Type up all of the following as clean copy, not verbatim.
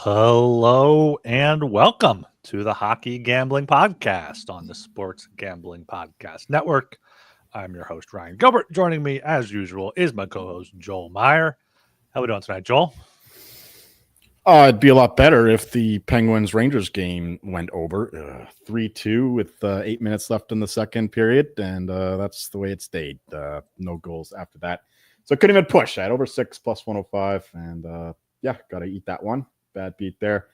Hello and welcome to the Hockey Gambling Podcast on the Sports Gambling Podcast Network. I'm your host, Ryan Gilbert. Joining me, as usual, is my co-host, Joel Meyer. How we doing tonight, Joel? It'd be a lot better if the Penguins-Rangers game went over 3-2 with 8 minutes left in the second period, and that's the way it stayed. No goals after that. So it couldn't even push. I had over 6 plus 105, and got to eat that one. Bad beat there.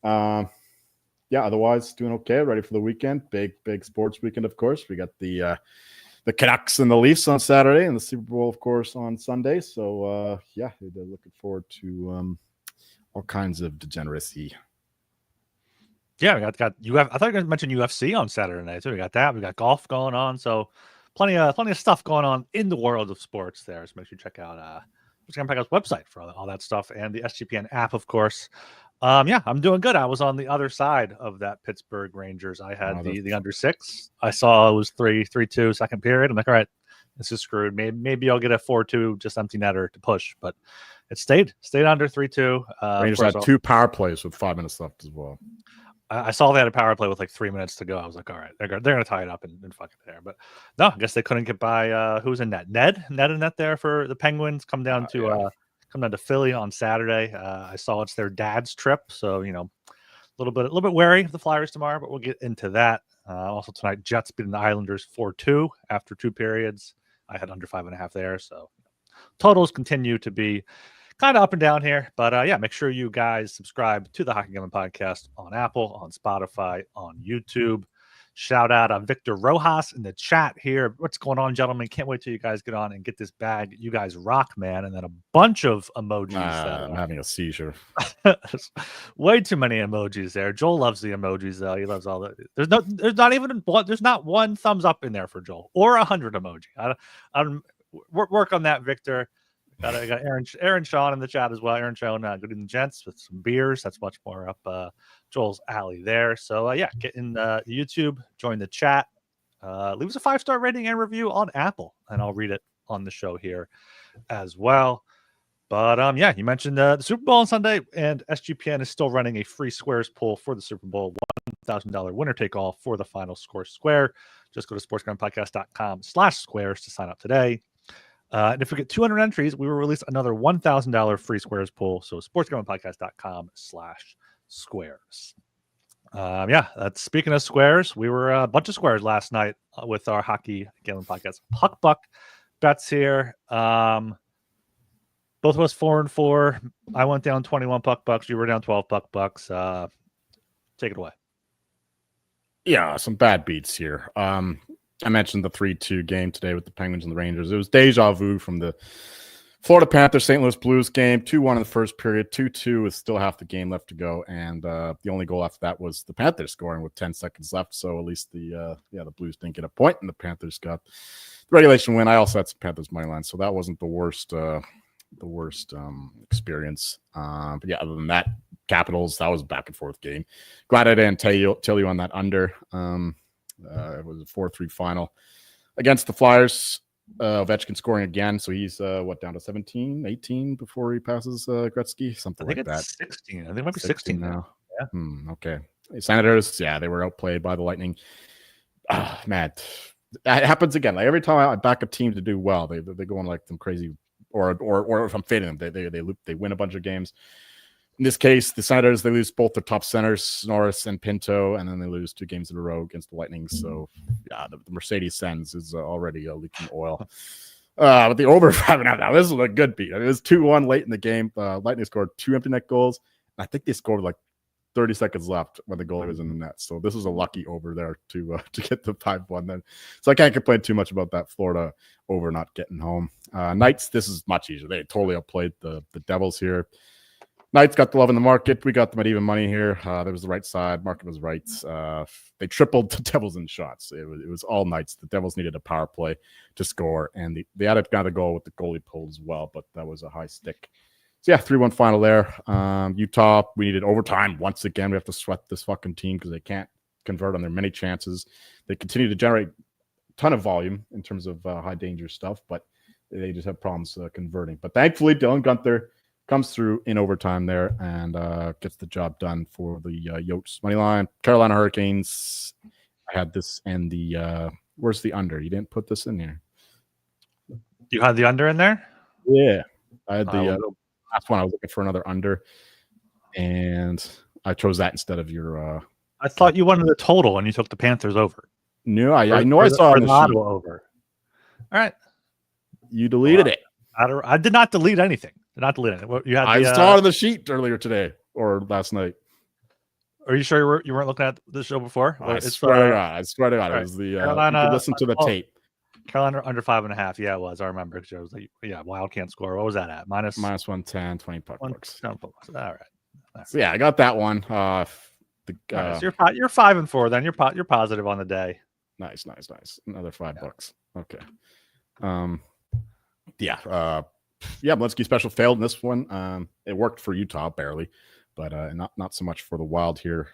Otherwise doing okay. Ready for the weekend. Big sports weekend, of course. We got the Canucks and the Leafs on Saturday, and the Super Bowl, of course, on Sunday. So looking forward to all kinds of degeneracy. Yeah, we got UFC. I thought you were going to mention UFC on Saturday night too. We got that. We got golf going on. So plenty of stuff going on in the world of sports there. So make sure you check out Podcast website for all that stuff, and the SGPN app, of course. I'm doing good. I was on the other side of that Pittsburgh Rangers. I had the under 6. I saw it was 3-2 second period. I'm like, all right, this is screwed. Maybe I'll get a 4-2 just empty netter to push, but it stayed under 3-2. Rangers had 2 power plays with 5 minutes left as well. I saw they had a power play with like 3 minutes to go. I was like, all right, they're going to tie it up and fuck it there. But no, I guess they couldn't get by. Who's in net? Ned in net there for the Penguins. Come down to Philly on Saturday. I saw it's their dad's trip, so a little bit wary of the Flyers tomorrow, but we'll get into that. Also tonight, Jets beating the Islanders 4-2 after 2 periods. I had under 5.5 there, so totals continue to be kind of up and down here, but make sure you guys subscribe to the Hockey Gambling Podcast on Apple, on Spotify, on YouTube. Shout out on Victor Rojas in the chat here. What's going on, gentlemen? Can't wait till you guys get on and get this bag. You guys rock, man. And then a bunch of emojis. I'm having a seizure. Way too many emojis there. Joel loves the emojis, though. He loves all the. There's not one thumbs up in there for Joel or 100 emoji. Work on that, Victor. Got Aaron Sean in the chat as well. Aaron Sean, good evening, gents, with some beers. That's much more up Joel's alley there. So get in YouTube, join the chat, leave us a 5-star rating and review on Apple, and I'll read it on the show here as well. But you mentioned the Super Bowl on Sunday, and SGPN is still running a free Squares poll for the Super Bowl, $1,000 winner take all for the final score square. Just go to sportsgamblingpodcast.com/squares to sign up today. And if we get 200 entries, we will release another $1,000 free Squares pool. So sportsgamblingpodcast.com/squares. That's speaking of squares. We were a bunch of squares last night with our Hockey Gambling Podcast Puck Buck bets here. Both of us 4-4. I went down 21 puck bucks. You were down 12 puck bucks. Take it away. Yeah, some bad beats here. I mentioned the 3-2 game today with the Penguins and the Rangers. It was deja vu from the Florida Panthers St. Louis Blues game. 2-1 in the first period, 2-2 with still half the game left to go, and the only goal after that was the Panthers scoring with 10 seconds left. So at least the Blues didn't get a point, and the Panthers got the regulation win. I also had some Panthers money line, so that wasn't the worst experience. But other than that, Capitals, that was a back and forth game. Glad I didn't tell you on that under. It was a 4-3 final against the Flyers. Ovechkin scoring again, so he's down to 17, 18 before he passes Gretzky, something like that. 16. I think it might be 16 now. Yeah. Okay. Senators, they were outplayed by the Lightning. Man, that happens again. Like every time I back a team to do well, they go on like some crazy, or if I'm fading them, they win a bunch of games. In this case, the Senators, they lose both their top centers, Norris and Pinto, and then they lose 2 games in a row against the Lightning. So, the Mercedes-Benz is already leaking oil. But the over 5.5, now this is a good beat. I mean, it was 2-1 late in the game. Lightning scored 2 empty net goals. I think they scored like 30 seconds left when the goalie was in the net. So this was a lucky over there to get the 5-1 then. So I can't complain too much about that Florida over not getting home. Knights, this is much easier. They totally outplayed the Devils here. Knights got the love in the market. We got them at even money here. There was the right side. Market was right. They tripled the Devils in shots. It was all Knights. The Devils needed a power play to score, and they had another goal with the goalie pulled as well, but that was a high stick. So, 3-1 final there. Utah, we needed overtime. Once again, we have to sweat this fucking team because they can't convert on their many chances. They continue to generate a ton of volume in terms of high danger stuff, but they just have problems converting. But thankfully, Dylan Guenther comes through in overtime there and gets the job done for the Yotes money line. Carolina Hurricanes. I had this and the where's the under? You didn't put this in here. You had the under in there? Yeah, I had the last one. I was looking for another under, and I chose that instead of your. I thought you wanted the total, and you took the Panthers over. No, I know I saw on the sheet. Over. All right, you deleted it. I did not delete anything. Did not delete anything. You had I saw it on the sheet earlier today or last night. Are you sure you weren't looking at the show before? I swear to God. I swear to God. Right. It was the Carolina, you could listen to the tape. Carolina under 5.5. Yeah, it was. I remember because I was like, Wild can't score. What was that at? Minus 110, 20 puck bucks. All right. So yeah, I got that one. So you're 5-4. Then you're positive on the day. Nice. Another $5. Okay. Malinsky special failed in this one. It worked for Utah barely, but not so much for the Wild here.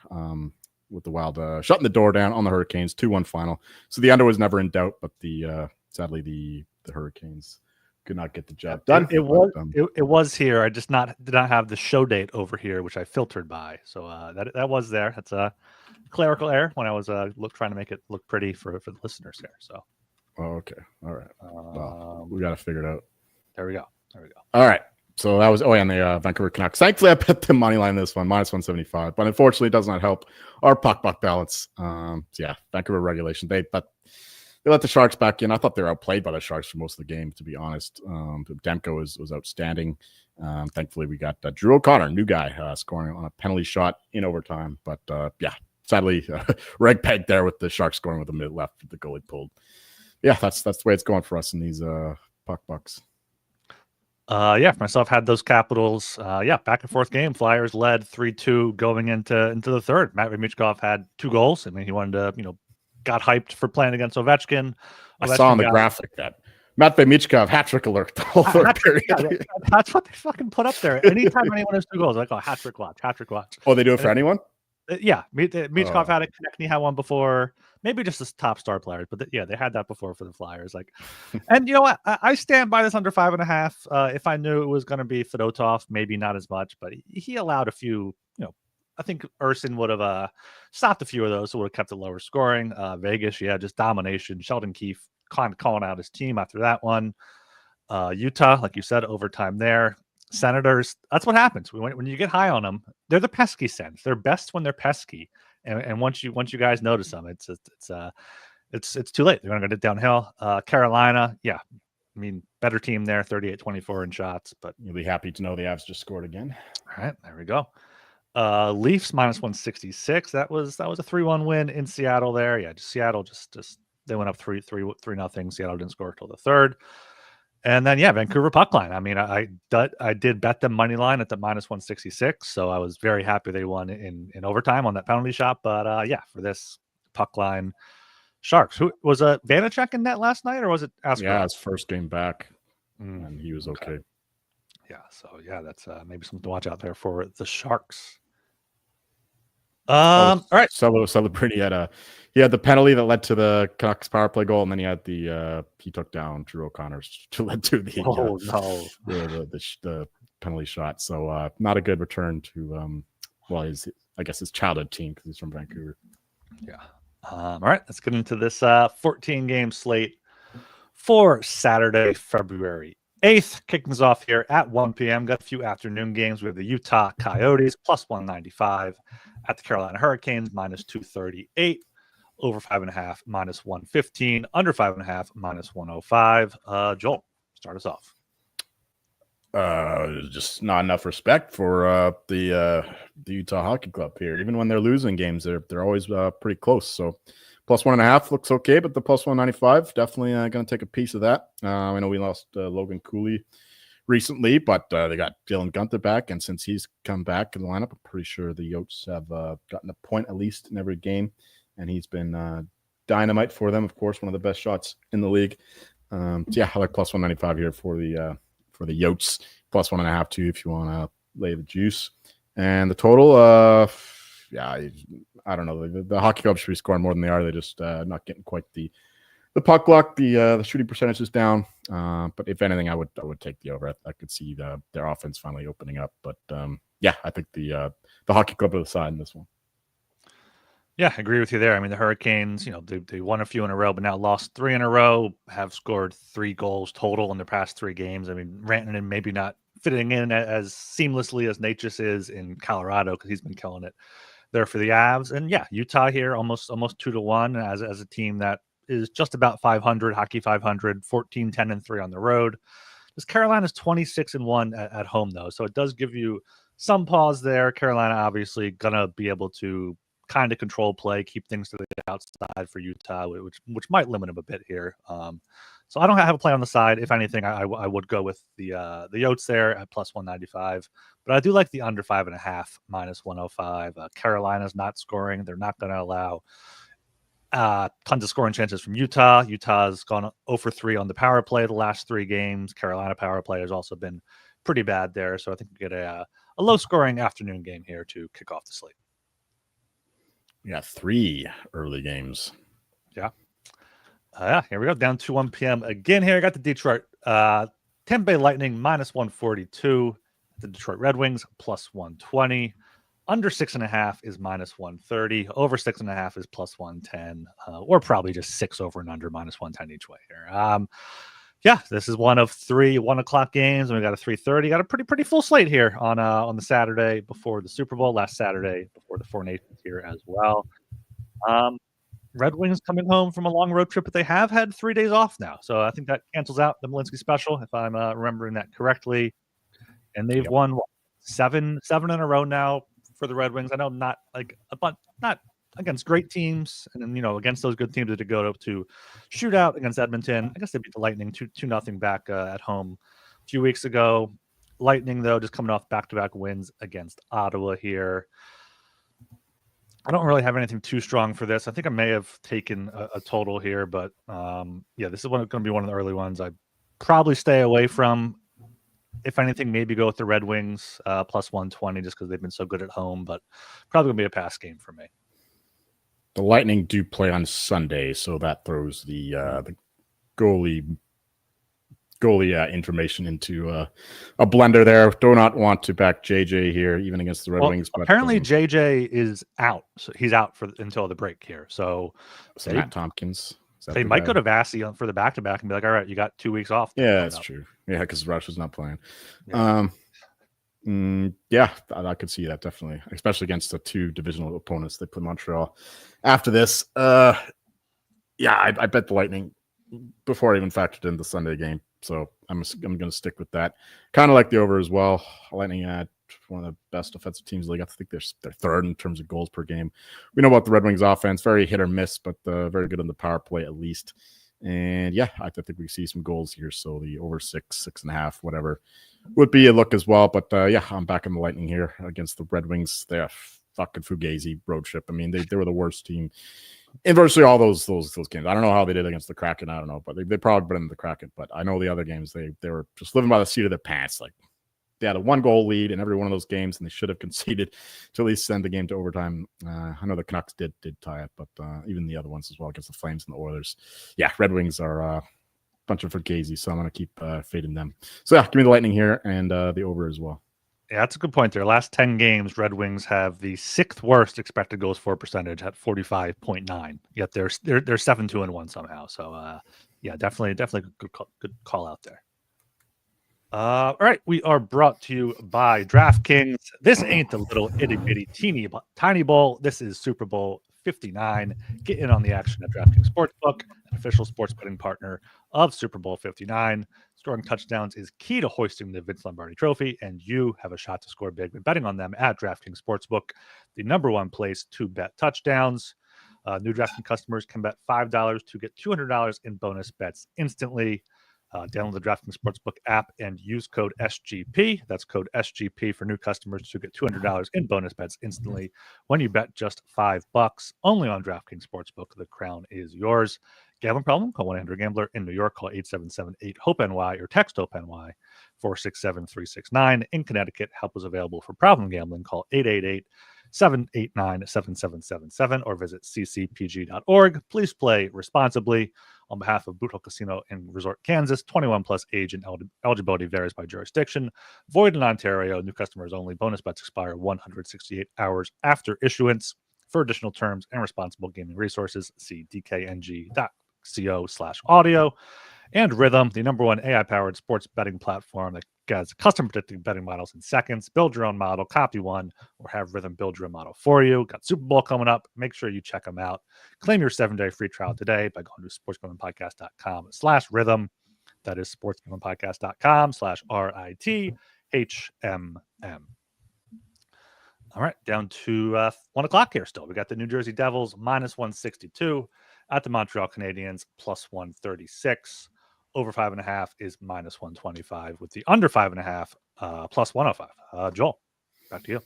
With the Wild shutting the door down on the Hurricanes, 2-1 final. So the under was never in doubt, but sadly the Hurricanes could not get the job done. It was here. I just did not have the show date over here, which I filtered by. So that was there. That's a clerical error when I was trying to make it look pretty for the listeners here. So. Oh, okay. All right. Well, we got to figure it out. There we go. All right. So that was and the Vancouver Canucks. Thankfully, I bet the money line this one minus 175, but unfortunately, it does not help our puck balance. Vancouver regulation. They let the Sharks back in. I thought they were outplayed by the Sharks for most of the game, to be honest. Demko was outstanding. Thankfully, we got Drew O'Connor, new guy, scoring on a penalty shot in overtime. But sadly, reg pegged there with the Sharks scoring with a minute left. The goalie pulled. Yeah, that's the way it's going for us in these puck bucks. For myself, had those Capitals. Back and forth game. Flyers led 3-2 going into the third. Matt Michkov had 2 goals. I mean, he wanted to, got hyped for playing against Ovechkin. I saw on the graphic that Matvei Michkov hat trick alert the whole third period. That's what they fucking put up there. Anytime anyone has 2 goals, like hat trick watch. Oh, they do it for anyone? Yeah, Michkov had it. Konechny had one before. Maybe just the top star players, but they had that before for the Flyers. And you know what? I stand by this under 5.5. If I knew it was going to be Fedotov, maybe not as much, but he allowed a few. I think Urson would have stopped a few of those, so would have kept it lower scoring. Vegas, just domination. Sheldon Keefe kind of calling out his team after that one. Utah, like you said, overtime there. Senators, that's what happens when you get high on them. They're the pesky Sens. They're best when they're pesky. And once you guys notice them, it's too late. They're going to go downhill. Carolina, better team there, 38-24 in shots. But you'll be happy to know the Avs just scored again. All right, there we go. Leafs minus 166. That was a 3-1 win in Seattle there. Yeah, Seattle just they went up 3-0. Seattle didn't score till the third. And then Vancouver puck line. I mean, I did bet them money line at the minus 166, so I was very happy they won in overtime on that penalty shot. But for this puck line, Sharks. Who was Vanacek in net last night, or was it Askarov? Yeah, his first game back, and he was okay. Yeah, so that's maybe something to watch out there for the Sharks. All right. Celebrity he had the penalty that led to the Canucks power play goal, and then he had he took down Drew O'Connor to lead to the the penalty shot. So not a good return to his childhood team because he's from Vancouver. Yeah. All right, let's get into this 14-game slate for Saturday, February 8th. Kicking us off here at 1 p.m. Got a few afternoon games. We have the Utah Coyotes plus 195 at the Carolina Hurricanes minus 238, over 5.5 minus 115, under 5.5 minus 105. Joel, start us off. Just not enough respect for the Utah Hockey Club here. Even when they're losing games, they're always pretty close. So plus 1.5 looks okay, but the plus 195 definitely going to take a piece of that. I know we lost Logan Cooley recently, but they got Dylan Gunther back, and since he's come back in the lineup, I'm pretty sure the Yotes have gotten a point at least in every game, and he's been dynamite for them. Of course, one of the best shots in the league. I like plus 195 here for the Yotes, plus 1.5 too if you want to lay the juice. And the total, I don't know. The Hockey Club should be scoring more than they are. They're just not getting quite the the puck luck, the shooting percentage is down. But if anything, I would take the over. I could see their offense finally opening up. But yeah, I think the hockey club to the side in this one. Yeah, I agree with you there. I mean, the Hurricanes, they won a few in a row, but now lost 3 in a row, have scored 3 goals total in their past 3 games. I mean, Rantanen maybe not fitting in as seamlessly as Natchez is in Colorado because he's been killing it there for the Avs. And yeah, Utah here almost 2-1 as a team that is just about 500, hockey 500, 14-10-3 on the road. This Carolina's 26-1 at home though, so it does give you some pause there. Carolina obviously gonna be able to kind of control play, keep things to the outside for Utah, which might limit them a bit here. So I don't have a play on the side. If anything, I would go with the Yotes there at plus 195. But I do like the under 5.5 minus 105. Carolina's not scoring. They're not going to allow tons of scoring chances from Utah. Utah's gone 0 for 3 on the power play the last 3 games. Carolina power play has also been pretty bad there. So I think we get a low scoring afternoon game here to kick off the slate. We got 3 early games. Yeah. Here we go. Down to 1 p.m. again here. I got the Detroit Tampa Bay Lightning minus 142. The Detroit Red Wings plus 120. Under 6.5 is minus 130. Over 6.5 is plus 110. Or probably just 6 over and under minus 110 each way here. Yeah, this is one of 3 1:00 games, and we got a 3:30. Got a pretty full slate here on the Saturday before the Super Bowl, last Saturday before the Four Nations here as well. Red Wings coming home from a long road trip, but they have had 3 days off now, so I think that cancels out the Malinsky special, if I'm remembering that correctly. And they've won 7 in a row now for the Red Wings. I know not against great teams, and then against those good teams that go to shootout against Edmonton. I guess they beat the Lightning 2-0 back at home a few weeks ago. Lightning though just coming off back-to-back wins against Ottawa here. I don't really have anything too strong for this. I think I may have taken a total here, but yeah, this is going to be one of the early ones I'd probably stay away from. If anything, maybe go with the Red Wings plus 120 just because they've been so good at home, but probably going to be a pass game for me. The Lightning do play on Sunday, so that throws the goalie information into a blender there. Do not want to back JJ here, even against the Red Wings. But apparently JJ is out, so he's out until the break here. So Matt Tompkins. They might go to Vasi for the back-to-back and be like, all right, you got 2 weeks off. Yeah, that's true. Yeah, because Rush was not playing. Yeah. Yeah, I could see that definitely, especially against the 2 divisional opponents they play Montreal. After this, yeah, I bet the Lightning before I even factored in the Sunday game. So I'm going to stick with that. Kind of like the over as well. Lightning had one of the best offensive teams in the league. I think they're 3rd in terms of goals per game. We know about the Red Wings offense, very hit or miss, but very good on the power play at least. And yeah, I think we see some goals here. So the over 6.5, whatever would be a look as well. But yeah, I'm back in the Lightning here against the Red Wings. They're fucking Fugazi road trip. I mean, they were the worst team in virtually all those games. I don't know how they did against the Kraken. I don't know, but they probably better than the Kraken. But I know the other games they were just living by the seat of their pants. Like they had a 1-goal lead in every one of those games, and they should have conceded to at least send the game to overtime. I know the Canucks did tie it, but even the other ones as well against the Flames and the Oilers. Yeah, Red Wings are a bunch of Fugazi, so I'm going to keep fading them. So yeah, give me the Lightning here and the over as well. Yeah, that's a good point there. Last 10 games, Red Wings have the 6th worst expected goals for percentage at 45.9. Yet they're 7-2-1 somehow. So yeah, definitely good call out there. All right, we are brought to you by DraftKings. This ain't the little itty bitty tiny bowl. This is Super Bowl 59. Get in on the action at DraftKings Sportsbook, an official sports betting partner of Super Bowl 59. Scoring touchdowns is key to hoisting the Vince Lombardi Trophy, and you have a shot to score big by betting on them at DraftKings Sportsbook, the #1 place to bet touchdowns. New DraftKings customers can bet $5 to get $200 in bonus bets instantly. Download the DraftKings Sportsbook app and use code SGP. That's code SGP for new customers to get $200 in bonus bets instantly when you bet just $5. Only on DraftKings Sportsbook. The crown is yours. Gambling problem? Call 1-800-GAMBLER. In New York, call 877-8-HOPE-NY or text HOPE-NY 467-369. In Connecticut, help is available for problem gambling. Call 789-7777 or visit ccpg.org. Please play responsibly. On behalf of Boot Hill Casino and Resort, Kansas, 21 plus age and eligibility varies by jurisdiction. Void in Ontario. New customers only. Bonus bets expire 168 hours after issuance. For additional terms and responsible gaming resources, see dkng.co/audio. And Rhythm, the #1 AI-powered sports betting platform that gets custom predicting betting models in seconds. Build your own model, copy one, or have Rhythm build your own model for you. Got Super Bowl coming up. Make sure you check them out. Claim your 7-day free trial today by going to sportsgamblingpodcast.com/rhythm. That is sportsgamblingpodcast.com/RITHMM. All right, down to 1 o'clock here still. We got the New Jersey Devils -162 at the Montreal Canadiens +136. Over 5.5 is -125, with the under 5.5 +105. Joel, back to you.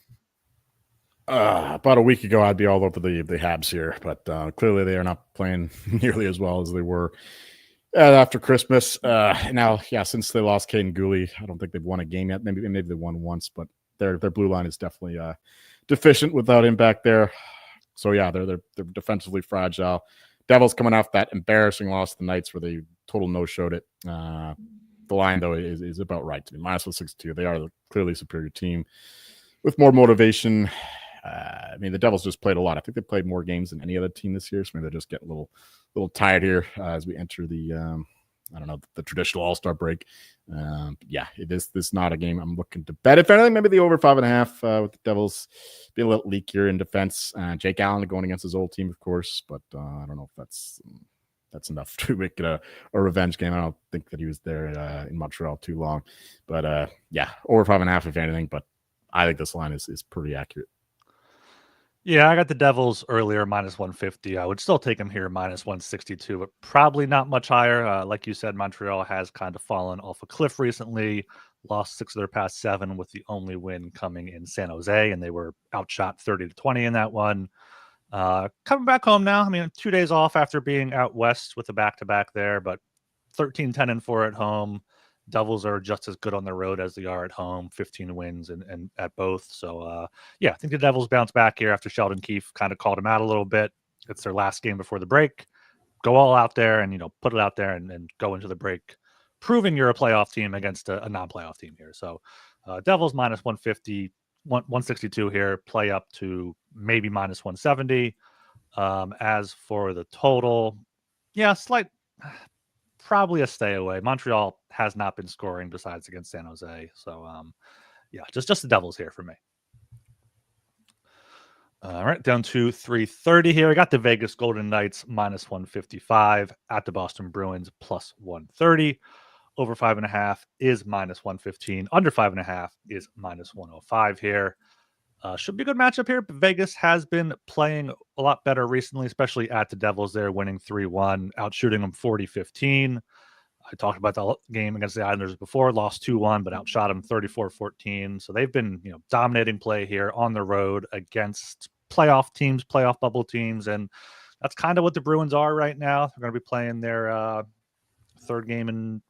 About a week ago, I'd be all over the Habs here, but clearly they are not playing nearly as well as they were after Christmas. Now, since they lost Caden Gooley, I don't think they've won a game yet. Maybe they won once, but their blue line is definitely deficient without him back there. So they're defensively fragile. Devils coming off that embarrassing loss to the Knights where they total no-showed it. The line, though, is about right to me. -162. They are the clearly superior team with more motivation. The Devils just played a lot. I think they played more games than any other team this year, so maybe they're just getting a little tired here as we enter the the traditional All-Star break. This is not a game I'm looking to bet. If anything, maybe the over 5.5 with the Devils being a little leakier in defense. Jake Allen going against his old team, of course, but I don't know if that's enough to make it a revenge game. I don't think that he was there in Montreal too long, but over 5.5 if anything. But I think this line is pretty accurate. Yeah, I got the Devils earlier, -150. I would still take them here, -162, but probably not much higher. Like you said, Montreal has kind of fallen off a cliff recently, lost 6 of their past 7 with the only win coming in San Jose, and they were outshot 30-20 in that one. Coming back home now, 2 days off after being out west with a back-to-back there, but 13-10-4 at home. Devils are just as good on the road as they are at home, 15 wins and at both. So, I think the Devils bounce back here after Sheldon Keefe kind of called them out a little bit. It's their last game before the break. Go all out there and, put it out there and go into the break, proving you're a playoff team against a non-playoff team here. So, Devils -150, 162 here, play up to maybe -170. As for the total, slight... probably a stay away. Montreal has not been scoring besides against San Jose. So, just the Devils here for me. All right, down to 3:30 here. I got the Vegas Golden Knights -155 at the Boston Bruins +130. Over 5.5 is -115. Under 5.5 is -105 here. Should be a good matchup here. But Vegas has been playing a lot better recently, especially at the Devils. They're winning 3-1, outshooting them 40-15. I talked about the game against the Islanders before, lost 2-1, but outshot them 34-14. So they've been, dominating play here on the road against playoff teams, playoff bubble teams, and that's kind of what the Bruins are right now. They're going to be playing their third game in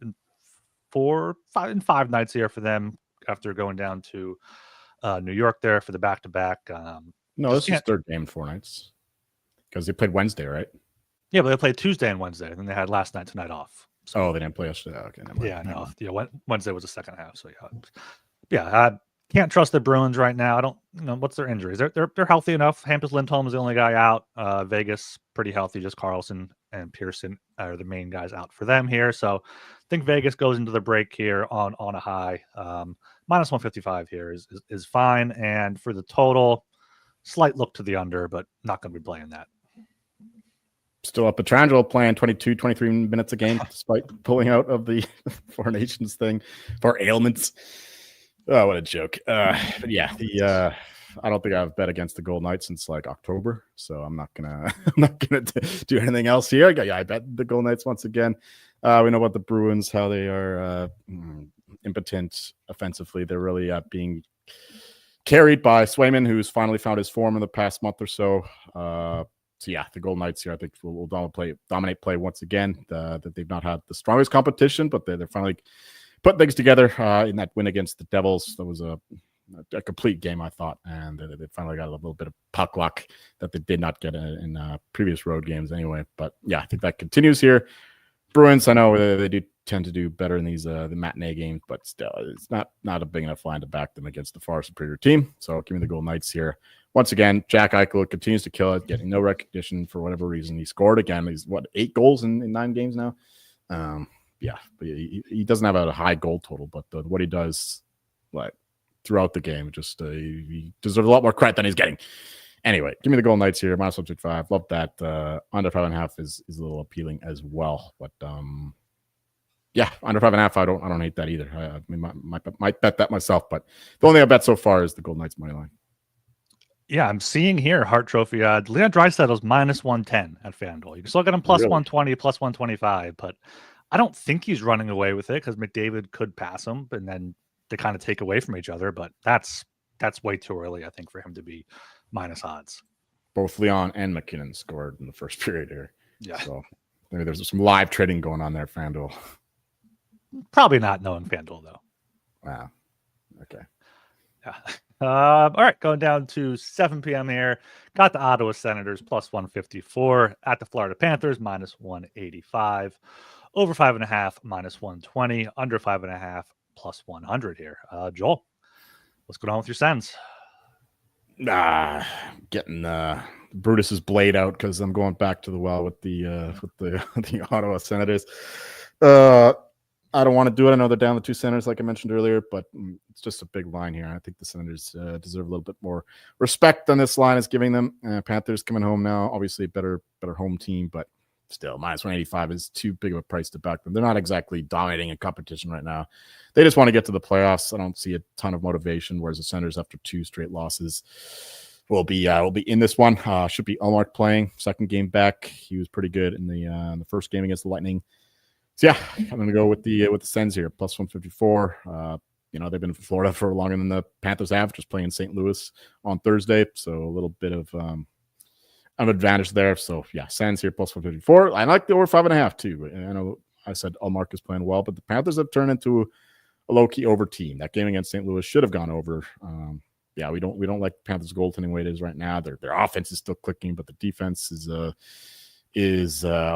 5 nights here for them after going down to New York there for the back-to-back. No, this is third game in 4 nights because they played Wednesday, right? Yeah, but they played Tuesday and Wednesday, and then they had last night tonight off. So, they didn't play yesterday. Okay, Wednesday was the second half. So I can't trust the Bruins right now. I don't, what's their injuries? They're healthy enough. Hampus Lindholm is the only guy out. Vegas pretty healthy. Just Carlson and Pearson are the main guys out for them here. So I think Vegas goes into the break here on a high. -155 here is fine. And for the total, slight look to the under, but not going to be playing that. Still up. Petrangelo playing 22, 23 minutes a game, despite pulling out of the Four Nations thing for ailments. Oh, what a joke. But I don't think I've bet against the Golden Knights since like October, so I'm not gonna do anything else here. I bet the Golden Knights once again. We know about the Bruins, how they are impotent offensively. They're really being carried by Swayman, who's finally found his form in the past month or so. The Golden Knights here, I think, will dominate play once again. That they've not had the strongest competition, but they're finally putting things together in that win against the Devils. That was a a complete game, I thought, and they finally got a little bit of puck luck that they did not get in previous road games anyway. But yeah, I think that continues here. Bruins, I know they do tend to do better in these the matinee games, but still, it's not a big enough line to back them against the far superior team. So give me the Golden Knights here. Once again, Jack Eichel continues to kill it, getting no recognition for whatever reason. He scored again. He's 8 goals in 9 games now. Yeah, but he doesn't have a high goal total, but what he does, like throughout the game, just he deserves a lot more credit than he's getting. Anyway, give me the Golden Knights here. Minus 1.5. Love that. Under 5.5 is a little appealing as well. But yeah, under 5.5. I don't hate that either. I might bet that myself, but the only thing I bet so far is the Golden Knights money line. Yeah, I'm seeing here Hart Trophy odds. Leon Draisaitl's minus 110 at FanDuel. You can still get him plus 120, plus 125, but I don't think he's running away with it because McDavid could pass him, and then they kind of take away from each other. But that's way too early, I think, for him to be minus odds. Both Leon and McKinnon scored in the first period here. Yeah. So maybe there's some live trading going on there, FanDuel. Probably not knowing FanDuel, though. Wow. Okay. Yeah. All right, going down to 7 p.m. here. Got the Ottawa Senators plus 154 at the Florida Panthers minus 185. Over 5.5 minus 120. Under 5.5 plus 100 here. Joel, what's going on with your Sens? Getting Brutus's blade out because I'm going back to the well with the the Ottawa Senators. I don't want to do it. I know they're down the 2 centers, like I mentioned earlier, but it's just a big line here. I think the Senators deserve a little bit more respect than this line is giving them. Panthers coming home now, obviously a better home team, but still, minus 185 is too big of a price to back them. They're not exactly dominating a competition right now. They just want to get to the playoffs. I don't see a ton of motivation, whereas the Senators, after 2 straight losses, will be in this one. Should be Ullmark playing second game back. He was pretty good in the first game against the Lightning. So yeah, I'm going to go with the Sens here, plus 154. They've been in Florida for longer than the Panthers have, just playing in St. Louis on Thursday. So a little bit of advantage there. So yeah, Sens here, plus 154. I like the over 5.5 too. I know I said Ullmark is playing well, but the Panthers have turned into a low-key over team. That game against St. Louis should have gone over. Yeah, we don't like Panthers goaltending way it is right now. Their offense is still clicking, but the defense is a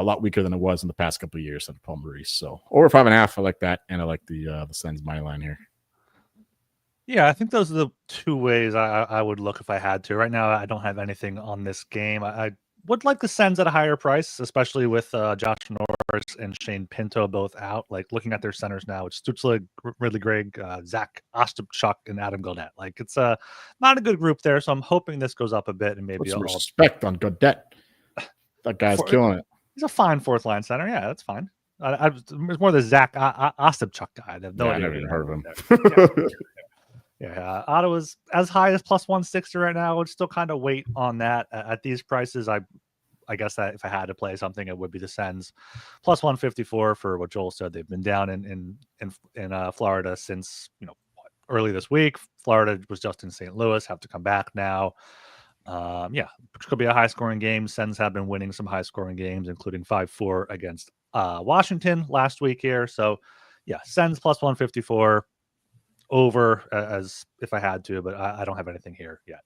lot weaker than it was in the past couple of years under Paul Maurice. So over 5.5, I like that, and I like the Sens money line here. Yeah, I think those are the 2 ways I would look if I had to. Right now, I don't have anything on this game. I would like the Sens at a higher price, especially with Josh Norris and Shane Pinto both out. Like looking at their centers now, it's Stützle, Ridley Gregg, Zach Ostapchuk, and Adam Gaudette. Like it's not a good group there, so I'm hoping this goes up a bit and maybe put some respect on Gaudette. That guy's killing it. He's a fine 4th line center. Yeah, that's fine. It's more the Zach Ostapchuk guy. I never even heard of him. Yeah, Ottawa's as high as plus 160 right now. I would still kind of wait on that at these prices. I guess that if I had to play something, it would be the Sens plus 154 for what Joel said. They've been down in Florida since early this week. Florida was just in St. Louis, have to come back now. Yeah, it could be a high scoring game. Sens have been winning some high scoring games, including 5-4 against Washington last week here. So yeah, Sens plus 154 over as if I had to, but I don't have anything here yet.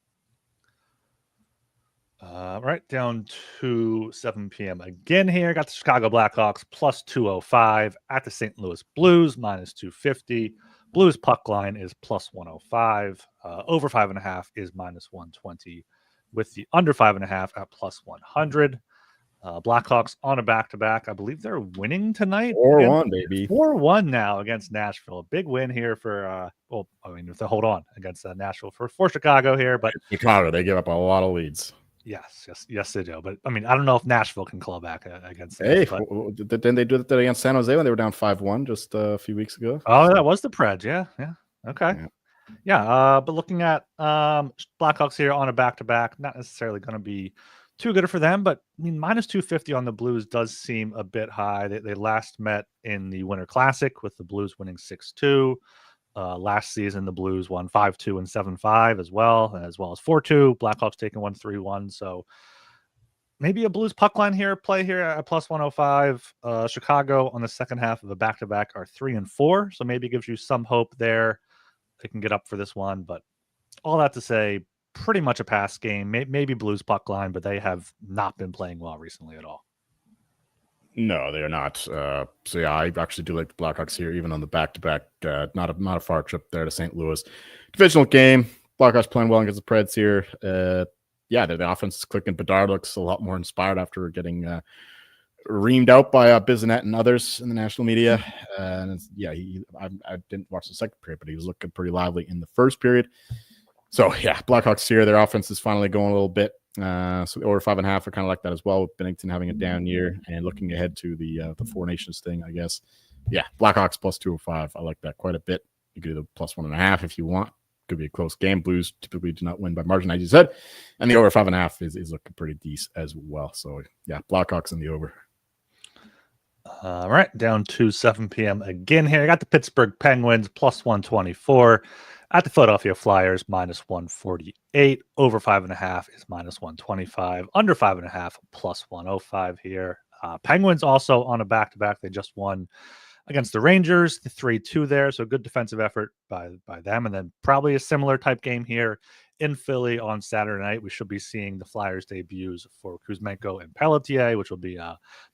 Right down to 7 p.m. again here. Got the Chicago Blackhawks plus 205 at the St. Louis Blues minus 250. Blues puck line is plus 105. Over 5.5 is minus 120, with the under 5.5 at plus 100. Blackhawks on a back-to-back. I believe they're winning tonight. 4-1, baby. 4-1 now against Nashville. A big win here for, if they hold on against Nashville for Chicago here. But Chicago, they give up a lot of leads. Yes, they do. But, I don't know if Nashville can claw back against them. Hey, didn't they do that against San Jose when they were down 5-1 just a few weeks ago? Oh, that was the Preds. Yeah. Okay. Yeah. But looking at Blackhawks here on a back-to-back, not necessarily going to be too good for them, but minus 250 on the Blues does seem a bit high. They last met in the Winter Classic with the Blues winning 6-2. Last season, the Blues won 5-2 and 7-5 as well as 4-2. Blackhawks taking 1-3-1. So maybe a Blues puck line here, play here at plus 105. Chicago on the second half of a back-to-back are 3-4. So maybe gives you some hope there. They can get up for this one, but all that to say, pretty much a pass game. Maybe Blues puck line, but they have not been playing well recently at all. No, they are not. So yeah, I actually do like the Blackhawks here, even on the back-to-back. Not a far trip there to St. Louis. Divisional game. Blackhawks playing well against the Preds here. Yeah, the offense is clicking. Bedard looks a lot more inspired after getting reamed out by Bizanet and others in the national media. And I didn't watch the second period, but he was looking pretty lively in the first period. So yeah, Blackhawks here. Their offense is finally going a little bit. So over 5.5, I kind of like that as well. With Bennington having a down year and looking ahead to the Four Nations thing, I guess. Yeah, Blackhawks plus 205. I like that quite a bit. You could do the plus 1.5 if you want. Could be a close game. Blues typically do not win by margin, as you said, and the over 5.5 is looking pretty decent as well. So yeah, Blackhawks in the over. All right, down to 7 p.m. again here. I got the Pittsburgh Penguins plus 124. At the Philadelphia Flyers, minus 148. Over 5.5 is minus 125. Under 5.5, plus 105 here. Penguins also on a back-to-back. They just won against the Rangers, the 3-2 there. So good defensive effort by them. And then probably a similar type game here in Philly on Saturday night. We should be seeing the Flyers debuts for Kuzmenko and Pelletier, which will be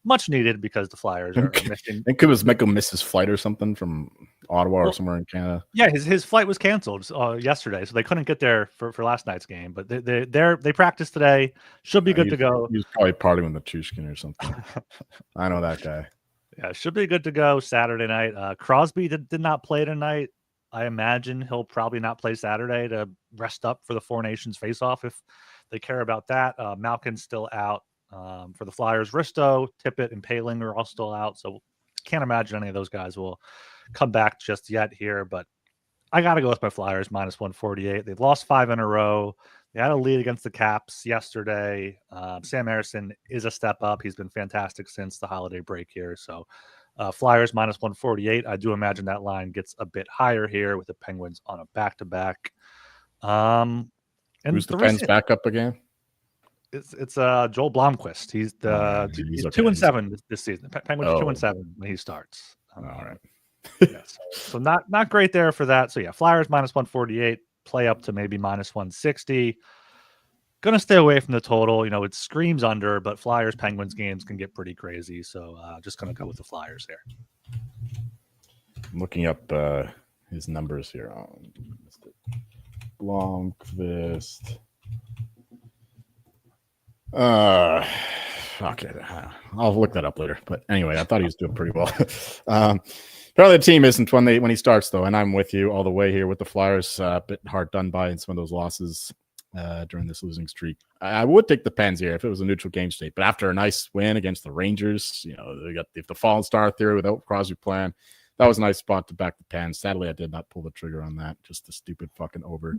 much needed because the Flyers are missing. I think Kuzmenko missed his flight or something from Ottawa or somewhere in Canada. Yeah, his flight was canceled yesterday, so they couldn't get there for last night's game. But they practiced today. Should be good to go. He was probably partying with Chushkin or something. I know that guy. Yeah, should be good to go Saturday night. Crosby did not play tonight. I imagine he'll probably not play Saturday to rest up for the Four Nations face-off if they care about that. Malkin's still out for the Flyers. Risto, Tippett, and Paling are all still out, so can't imagine any of those guys will come back just yet here. But I got to go with my Flyers, minus 148. They've lost 5 in a row. They had a lead against the Caps yesterday. Sam Harrison is a step up. He's been fantastic since the holiday break here. So Flyers minus 148. I do imagine that line gets a bit higher here with the Penguins on a back-to-back. And who's the Pens backup again? It's Joel Blomqvist. He's 2-7 this season. Penguins 2-7 when he starts. All right. Yeah, so not great there for that. So yeah, Flyers minus 148. Play up to maybe minus 160. Gonna stay away from the total. You know, it screams under, but Flyers Penguins games can get pretty crazy. So just gonna go with the Flyers here. I'm looking up his numbers here on Blomqvist. Okay, I'll look that up later. But anyway, I thought he was doing pretty well. Apparently the team isn't when he starts, though, and I'm with you all the way here with the Flyers. A bit hard done by in some of those losses during this losing streak. I would take the Pens here if it was a neutral game state, but after a nice win against the Rangers, you know, they got the fallen star theory without Crosby playing. That was a nice spot to back the Pens. Sadly, I did not pull the trigger on that. Just a stupid fucking over.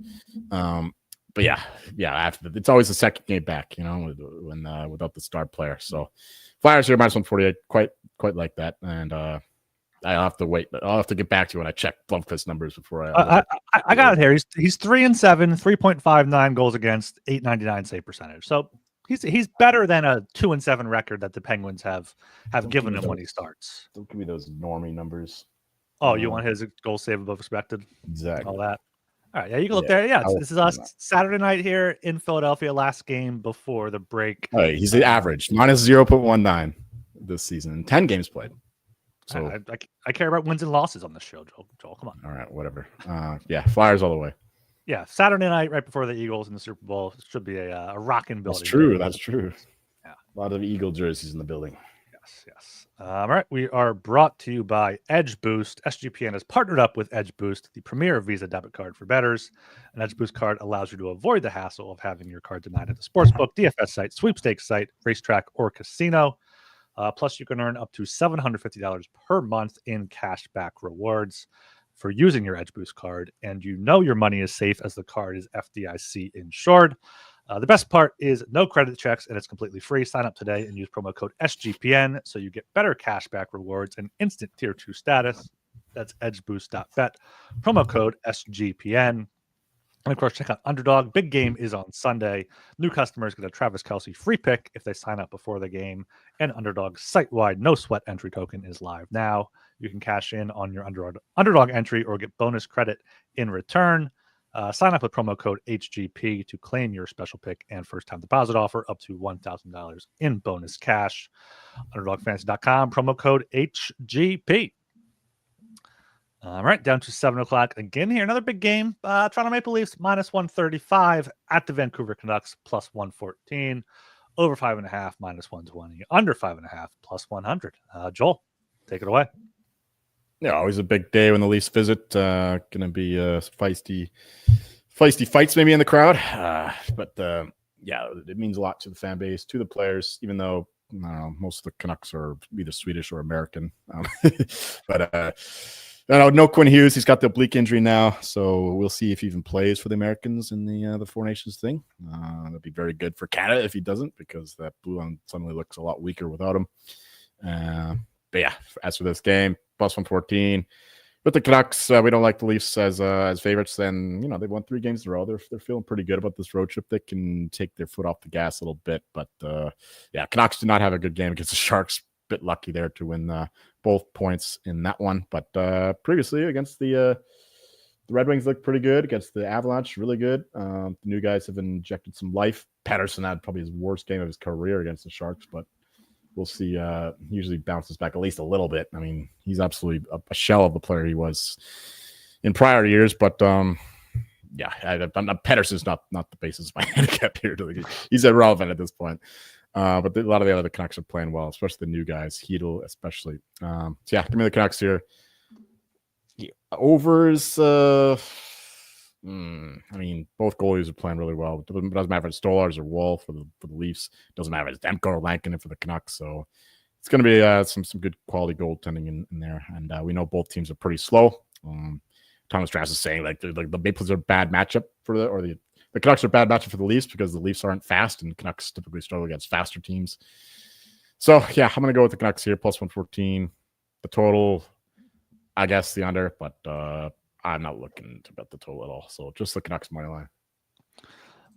But yeah. After it's always the second game back, you know, when without the star player. So Flyers here minus 148, quite like that, and I'll have to wait. I'll have to get back to you when I check Blomqvist numbers before I got it here. He's 3-7, 3.59 goals against, 899 save percentage. So he's better than a 2-7 record that the Penguins have given him when he starts. Don't give me those normie numbers. Oh, you want his goal save above expected? Exactly. All that. All right, yeah, you can look there. Yeah, this is us Saturday night here in Philadelphia. Last game before the break. Oh, he's the average minus 0.19 this season. 10 games played. So I care about wins and losses on this show, Joel. Come on. All right, whatever. Yeah, Flyers all the way. Yeah, Saturday night, right before the Eagles in the Super Bowl, should be a rocking building. That's true. Yeah, a lot of Eagle jerseys in the building. Yes. All right, we are brought to you by Edge Boost. SGPN has partnered up with Edge Boost, the premier Visa debit card for bettors. An Edge Boost card allows you to avoid the hassle of having your card denied at the sportsbook, DFS site, sweepstakes site, racetrack, or casino. Plus, you can earn up to $750 per month in cashback rewards for using your Edge Boost card. And you know your money is safe as the card is FDIC insured. The best part is no credit checks, and it's completely free. Sign up today and use promo code SGPN so you get better cashback rewards and instant Tier 2 status. That's edgeboost.bet. Promo code SGPN. And, of course, check out Underdog. Big game is on Sunday. New customers get a Travis Kelce free pick if they sign up before the game. And Underdog's site-wide no-sweat entry token is live now. You can cash in on your Underdog entry or get bonus credit in return. Sign up with promo code HGP to claim your special pick and first-time deposit offer up to $1,000 in bonus cash. UnderdogFantasy.com, promo code HGP. All right, down to 7 o'clock again here. Another big game. Toronto Maple Leafs minus 135 at the Vancouver Canucks plus 114. Over 5.5 minus 120. Under 5.5 plus 100. Joel, take it away. Yeah, always a big day when the Leafs visit. Going to be feisty fights maybe in the crowd. But yeah, it means a lot to the fan base, to the players, even though I don't know, most of the Canucks are either Swedish or American. But no Quinn Hughes. He's got the oblique injury now, so we'll see if he even plays for the Americans in the Four Nations thing. That'd be very good for Canada if he doesn't, because that blue line suddenly looks a lot weaker without him. But yeah, as for this game, plus 114. With the Canucks, we don't like the Leafs as favorites. Then they've won 3 games in a row. They're feeling pretty good about this road trip. They can take their foot off the gas a little bit, but yeah, Canucks did not have a good game against the Sharks. Bit lucky there to win both points in that one, but previously against the Red Wings looked pretty good. Against the Avalanche, really good. The new guys have injected some life. Patterson had probably his worst game of his career against the Sharks, but we'll see. He usually bounces back at least a little bit. I mean, he's absolutely a shell of the player he was in prior years, but yeah, Patterson's not the basis of my handicap here. He's irrelevant at this point. But a lot of the other Canucks are playing well, especially the new guys, Hedl especially. So yeah, give me the Canucks here. Yeah, overs. I mean, both goalies are playing really well. It doesn't matter if it's Stolarz or Wall for the Leafs. It doesn't matter if it's Demko or Lankinen for the Canucks. So it's going to be some good quality goaltending in there. And we know both teams are pretty slow. Thomas Strauss is saying like the Maple Leafs are a bad matchup the Canucks are a bad matchup for the Leafs because the Leafs aren't fast, and the Canucks typically struggle against faster teams. So, yeah, I'm going to go with the Canucks here, plus 114. The total, I guess the under, but I'm not looking to bet the total at all. So, just the Canucks money line.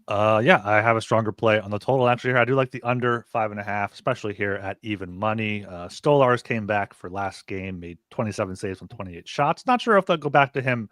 Yeah, I have a stronger play on the total. Actually, here I do like the under 5.5, especially here at even money. Stolarz came back for last game, made 27 saves on 28 shots. Not sure if they'll go back to him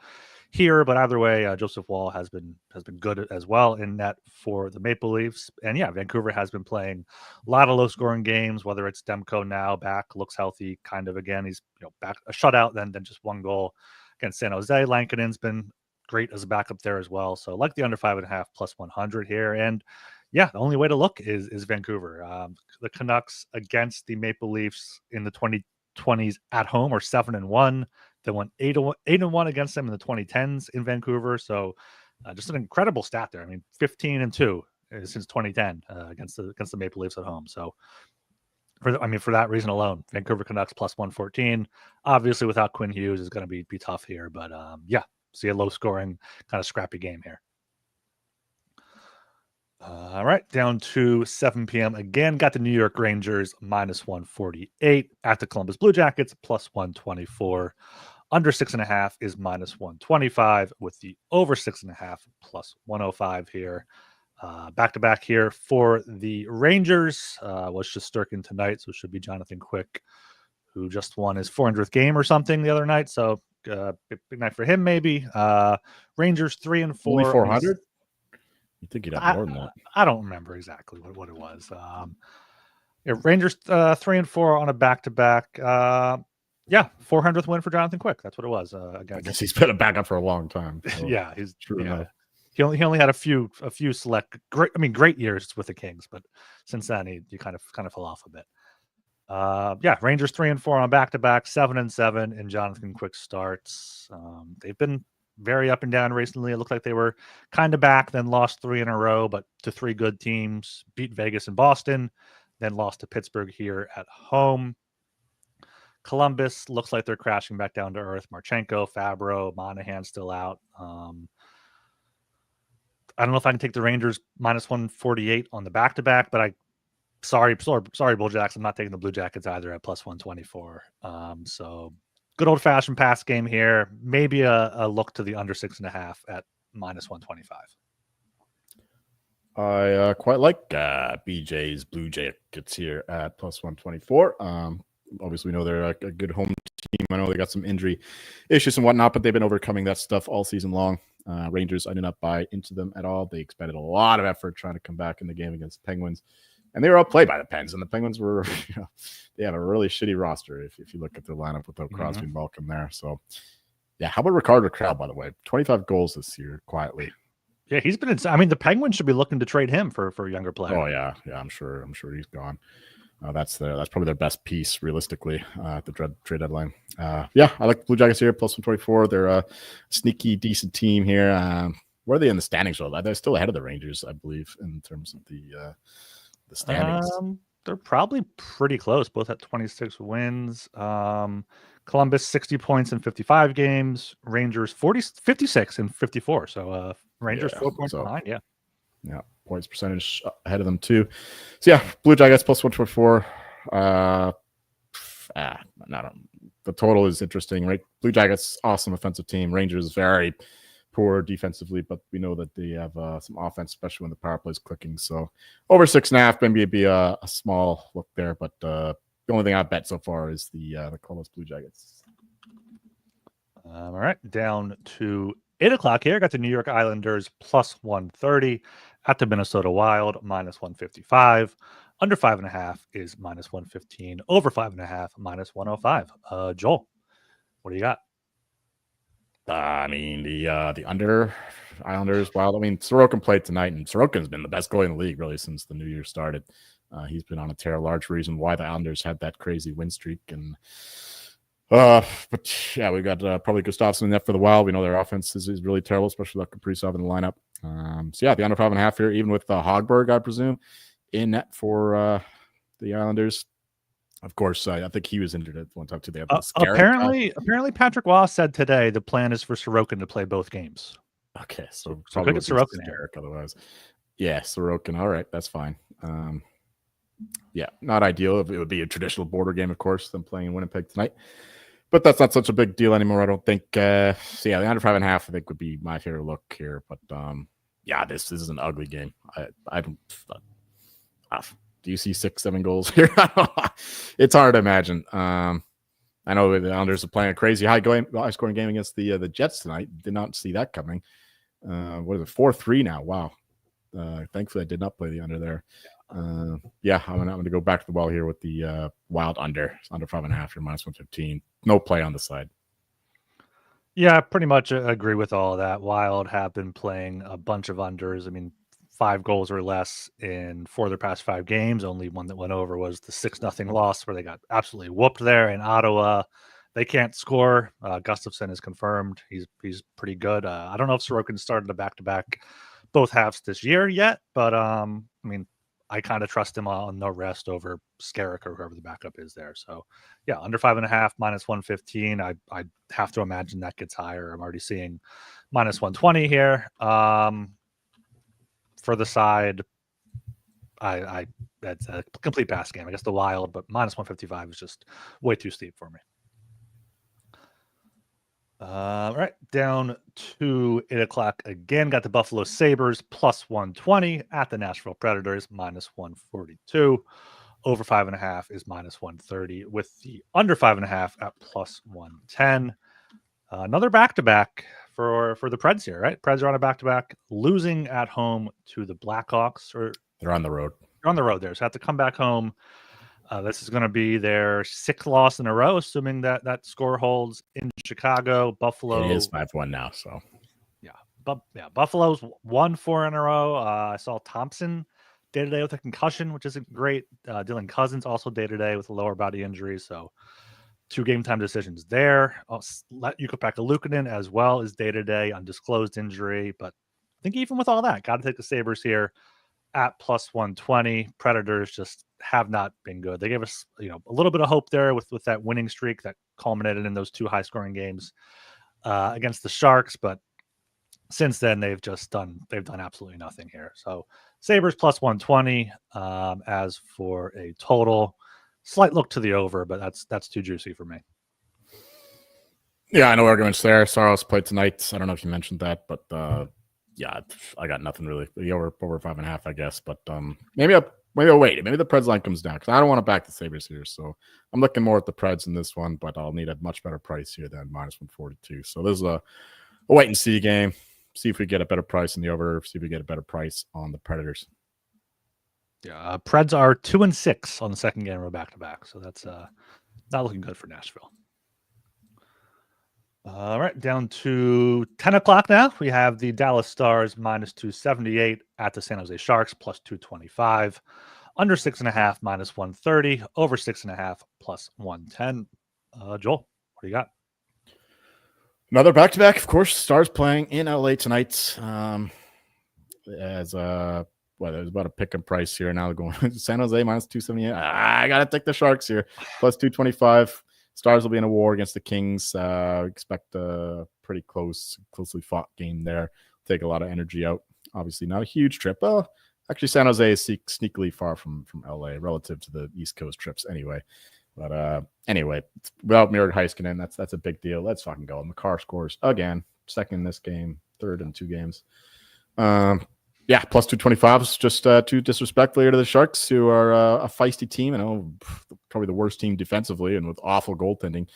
here, but either way, Joseph Wall has been good as well in net for the Maple Leafs. And yeah, Vancouver has been playing a lot of low scoring games, whether it's Demko now back, looks healthy kind of again. He's back a shutout, then just 1 goal against San Jose. Lankinen's been great as a backup there as well. So like the under 5.5 plus 100 here. And yeah, the only way to look is Vancouver. The Canucks against the Maple Leafs in the 2020s at home are 7-1. They won 8-1 against them in the 2010s in Vancouver. So just an incredible stat there. I mean, 15-2 since 2010 against the Maple Leafs at home. So for that reason alone, Vancouver Canucks plus 114. Obviously, without Quinn Hughes is going to be tough here. But yeah, see a low scoring kind of scrappy game here. All right, down to 7 p.m. again. Got the New York Rangers minus 148 at the Columbus Blue Jackets plus 124. Under 6.5 is minus 125 with the over 6.5 plus 105 here. Back to back here for the Rangers was Shesterkin tonight, so it should be Jonathan Quick, who just won his 400th game or something the other night. So big night for him, maybe. Rangers 3-4. Only 400. You think you'd have more than that? I don't remember exactly what it was. Yeah, Rangers 3-4 on a back-to-back. Yeah, 400th win for Jonathan Quick. That's what it was. Again, I guess he's been a backup for a long time. So yeah, he's true enough. He only had a few select great years with the Kings, but since then he kind of fell off a bit. Yeah, Rangers 3-4 on back-to-back, 7-7 in Jonathan Quick starts. They've been very up and down recently. It looked like they were kind of back, then lost 3 in a row, but to 3 good teams, beat Vegas and Boston, then lost to Pittsburgh here at home. Columbus looks like they're crashing back down to earth. Marchenko, Fabro, Monahan still out. I don't know if I can take the Rangers minus 148 on the back-to-back, but sorry, Blue Jacks. I'm not taking the Blue Jackets either at plus 124. So good old-fashioned pass game here. Maybe a look to the under 6.5 at minus 125. I quite like BJ's Blue Jackets here at plus 124. Obviously, we know they're a good home team. I know they got some injury issues and whatnot, but they've been overcoming that stuff all season long. Rangers, I did not buy into them at all. They expended a lot of effort trying to come back in the game against Penguins, and they were outplayed by the Pens. And the Penguins were, they have a really shitty roster if you look at their lineup without Crosby and Malkin there. So, yeah, how about Ricardo Crowd, by the way? 25 goals this year, quietly. Yeah, he's been. I mean, the Penguins should be looking to trade him for a younger player. Oh yeah, I'm sure he's gone. That's probably their best piece realistically at the trade deadline. Yeah, I like the Blue Jackets here, plus 124. They're a sneaky, decent team here. Where are they in the standings? Though they're still ahead of the Rangers, I believe, in terms of the standings. They're probably pretty close, both at 26 wins. Columbus 60 points in 55 games. Rangers 56 in 54. So Rangers 4 points behind. Yeah, points percentage ahead of them too. So yeah, Blue Jackets plus 124. The total is interesting, right? Blue Jackets, awesome offensive team. Rangers very poor defensively, but we know that they have some offense, especially when the power play is clicking. So over 6.5, maybe it'd be a small look there, but the only thing I've bet so far is the Columbus Blue Jackets. All right, down to 8 o'clock here. Got the New York Islanders plus 130 at the Minnesota Wild minus 155. Under 5.5 is minus 115. Over 5.5 minus 105. Joel, what do you got? I mean, the under Islanders Wild. I mean, Sorokin played tonight, and Sorokin's been the best goalie in the league really since the new year started. He's been on a tear. Large reason why the Islanders had that crazy win streak. And but yeah, we got probably Gustafsson in net for the Wild. We know their offense is really terrible, especially with Kaprizov in the lineup. So yeah, the under 5.5 here, even with Hogberg, I presume, in net for the Islanders. Of course, I think he was injured at one time too. They have apparently Patrick Waugh said today the plan is for Sorokin to play both games. Okay, so could get Sorokin Derek otherwise. Yeah, Sorokin. All right, that's fine. Yeah, not ideal. It would be a traditional border game, of course, them playing in Winnipeg tonight. But that's not such a big deal anymore, I don't think. So yeah, the under 5.5, I think, would be my favorite look here. But yeah, this is an ugly game. I don't. Do you see 6-7 goals here? It's hard to imagine. I know the Islanders are playing a crazy high-scoring game against the Jets tonight. Did not see that coming. What is it? 4-3 now. Wow. Thankfully, I did not play the under there. Yeah, I'm gonna go back to the well here with the Wild under 5.5 here, minus 115. No play on the side. Yeah, I pretty much agree with all of that. Wild have been playing a bunch of unders. I mean, 5 goals or less in 4 of their past 5 games. Only one that went over was the 6-0 loss where they got absolutely whooped there in Ottawa. They can't score. Gustafsson is confirmed. He's pretty good. I don't know if Sorokin started a back-to-back both halves this year yet, but I mean, I kind of trust him on no rest over Skarek or whoever the backup is there. So yeah, under 5.5, minus 115. I have to imagine that gets higher. I'm already seeing minus 120 here. For the side, I that's a complete pass game. I guess the Wild, but minus 155 is just way too steep for me. All right, down to 8 o'clock again. Got the Buffalo Sabres plus 120 at the Nashville Predators minus 142. Over 5.5 is minus 130 with the under 5.5 at plus 110. Another back-to-back for the Preds here, right? Preds are on a back-to-back, losing at home to the Blackhawks. Or they're on the road. They're on the road there, so have to come back home. This is going to be their 6th loss in a row, assuming that score holds in Chicago. Buffalo. It is 5-1 now, so. Yeah, Buffalo's won 4 in a row. I saw Thompson day-to-day with a concussion, which isn't great. Dylan Cousins also day-to-day with a lower body injury, so 2 game-time decisions there. Ukko-Pekka Luukkonen as well is day-to-day, undisclosed injury, but I think even with all that, got to take the Sabres here at plus 120. Predators just have not been good. They gave us, a little bit of hope there with that winning streak that culminated in those 2 high-scoring games against the Sharks, but since then they've done absolutely nothing here. So Sabres plus 120. As for a total, slight look to the over, but that's too juicy for me. Yeah, I know arguments there. Saros played tonight. I don't know if you mentioned that, but yeah, I got nothing really. Over 5.5, I guess. But maybe Maybe the Preds line comes down because I don't want to back the Sabres here. So I'm looking more at the Preds in this one, but I'll need a much better price here than -142. So this is a wait and see game. See if we get a better price in the over. See if we get a better price on the Predators. Yeah, Preds are 2-6 on the second game of a back-to-back, so that's not looking good for Nashville. All right, down to 10 o'clock now. We have the Dallas Stars -278 at the San Jose Sharks +225. Under 6.5 -130. Over 6.5 +110. Joel, what do you got? Another back-to-back, of course. Stars playing in LA tonight. There's about a pick and price here. Now they're going San Jose -278. I gotta take the Sharks here. +225. Stars will be in a war against the Kings. Expect a pretty closely fought game there. Take a lot of energy out. Obviously, not a huge trip. Well, actually, San Jose is sneakily far from LA relative to the East Coast trips anyway. But anyway, without Miro Heiskanen, that's a big deal. Let's fucking go. Makar scores again. Second in this game, third in 2 games. Yeah, +225 is just too disrespectful here to the Sharks, who are a feisty team. I know probably the worst team defensively and with awful goaltending.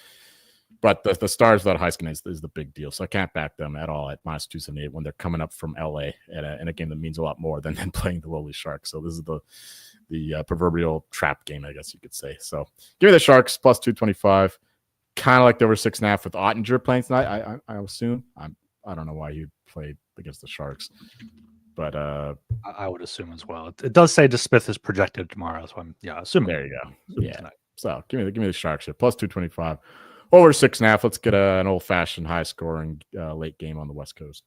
But the Stars without Heiskanen is the big deal. So I can't back them at all at -278 when they're coming up from LA in a game that means a lot more than playing the lowly Sharks. So this is the proverbial trap game, I guess you could say. So give me the Sharks +225. Kind of like the over 6.5 with Ottinger playing tonight. I assume. I don't know why he played against the Sharks. But I would assume as well. It does say DeSmith is projected tomorrow, so I'm assuming. There you go. Yeah. Tonight. So give me the Sharks here +225, over 6.5. Let's get an old fashioned high scoring late game on the West Coast.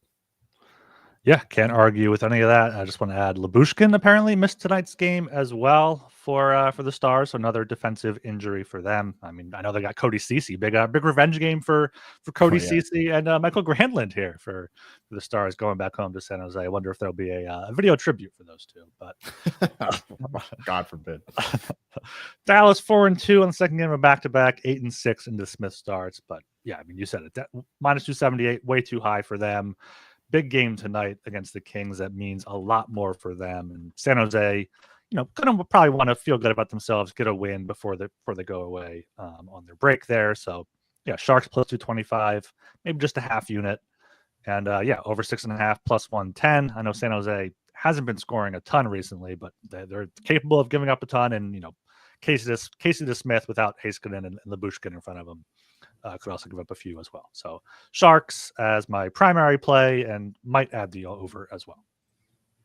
Yeah, can't argue with any of that. I just want to add Lyubushkin apparently missed tonight's game as well for the Stars. So another defensive injury for them. I mean, I know they got Cody Ceci, big revenge game for Cody Ceci and Michael Granlund here for the Stars going back home to San Jose. I wonder if there'll be a video tribute for those two. But God forbid. Dallas 4-2 on the second game of back-to-back, 8-6 into Smith starts. But yeah, I mean, you said it. -278, way too high for them. Big game tonight against the Kings. That means a lot more for them. And San Jose, gonna probably want to feel good about themselves, get a win before they go away on their break there. So yeah, Sharks +225, maybe just a half unit, and over 6.5 +110. I know San Jose hasn't been scoring a ton recently, but they're capable of giving up a ton. And Casey DeSmith without Heiskanen and Lyubushkin in front of them. Could also give up a few as well. So Sharks as my primary play and might add the over as well.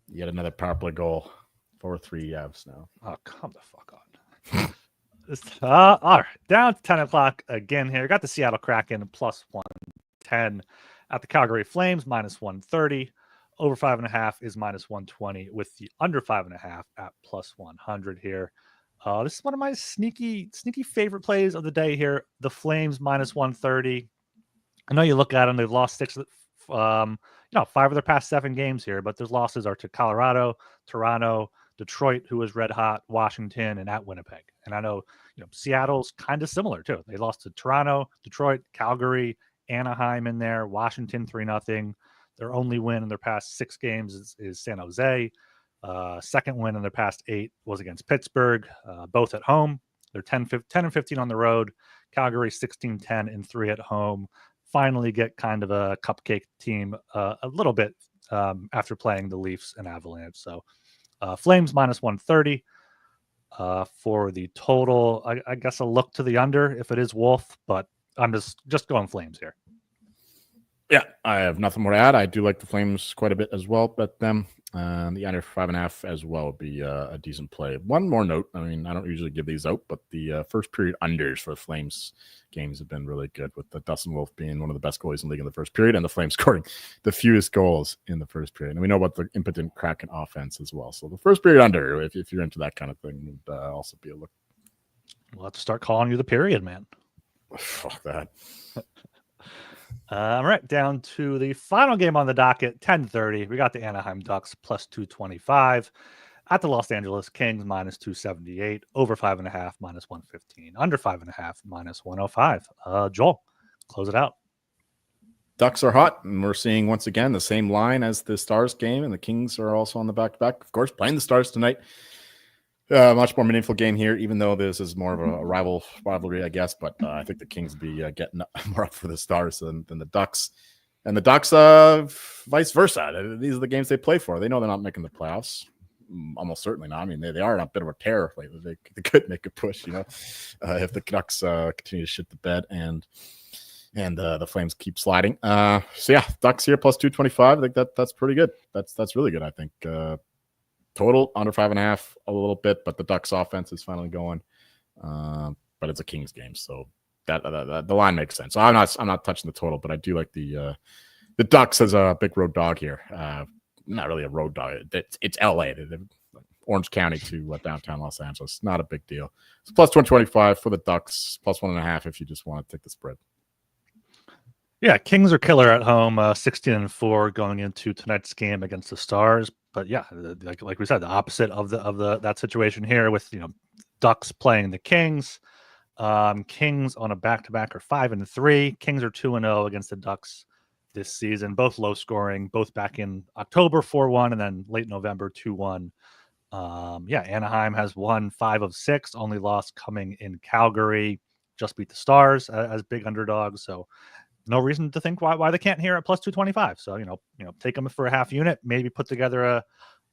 Yet another power play goal. 4-3 Avs now. Oh, come the fuck on. All right. Down to 10 o'clock again here. Got the Seattle Kraken +110 at the Calgary Flames -130. Over 5.5 is -120 with the under 5.5 at +100 here. This is one of my sneaky favorite plays of the day here. The Flames -130. I know you look at them; they've lost 5 of their past 7 games here, but those losses are to Colorado, Toronto, Detroit, who was red hot, Washington, and at Winnipeg. And I know Seattle's kind of similar too. They lost to Toronto, Detroit, Calgary, Anaheim in there, Washington 3-0. Their only win in their past 6 games is San Jose. Second win in their past 8 was against Pittsburgh, both at home. They're 10-15 on the road. Calgary 16-10-3 at home. Finally get kind of a cupcake team a little bit after playing the Leafs and Avalanche. So Flames -130 for the total. I guess I'll look to the under if it is Wolf, but I'm just going Flames here. Yeah, I have nothing more to add. I do like the Flames quite a bit as well, but them the under 5.5 as well would be a decent play. One more note. I mean, I don't usually give these out, but the first period unders for the Flames games have been really good, with the Dustin Wolf being one of the best goalies in the league in the first period and the Flames scoring the fewest goals in the first period. And we know about the impotent Kraken offense as well. So the first period under, if you're into that kind of thing, would also be a look. We'll have to start calling you the period man. Fuck that. All right, down to the final game on the docket, 10:30. We got the Anaheim Ducks +225 at the Los Angeles Kings -278. Over 5.5 -115. Under 5.5 -105. Joel, close it out. Ducks are hot, and we're seeing once again the same line as the Stars game, and the Kings are also on the back-to-back. Of course, playing the Stars tonight. Much more meaningful game here, even though this is more of a rivalry, I guess. But I think the Kings be getting more up for the Stars than the Ducks. And the Ducks, vice versa. These are the games they play for. They know they're not making the playoffs. Almost certainly not. I mean, they are on a bit of a tear lately. They could make a push, if the Ducks continue to shit the bed and the Flames keep sliding. So yeah, Ducks here plus 225. I think that's pretty good. That's really good. I think total under 5.5 a little bit, but the Ducks offense is finally going. But it's a Kings game, so that the line makes sense. So I'm not touching the total, but I do like the Ducks as a big road dog here. Not really a road dog. It's LA, Orange County to downtown Los Angeles. Not a big deal. It's plus 125 for the Ducks, plus 1.5 if you just want to take the spread. Yeah, Kings are killer at home, 16-4 going into tonight's game against the Stars. But yeah, like we said, the opposite of that situation here with Ducks playing the Kings. Kings on a back-to-back are 5-3. Kings are 2-0 against the Ducks this season. Both low scoring, both back in October 4-1 and then late November 2-1. Anaheim has won 5 of 6, only loss coming in Calgary. Just beat the Stars as big underdogs. So no reason to think why they can't hear at plus 225. So take them for a half unit, maybe put together a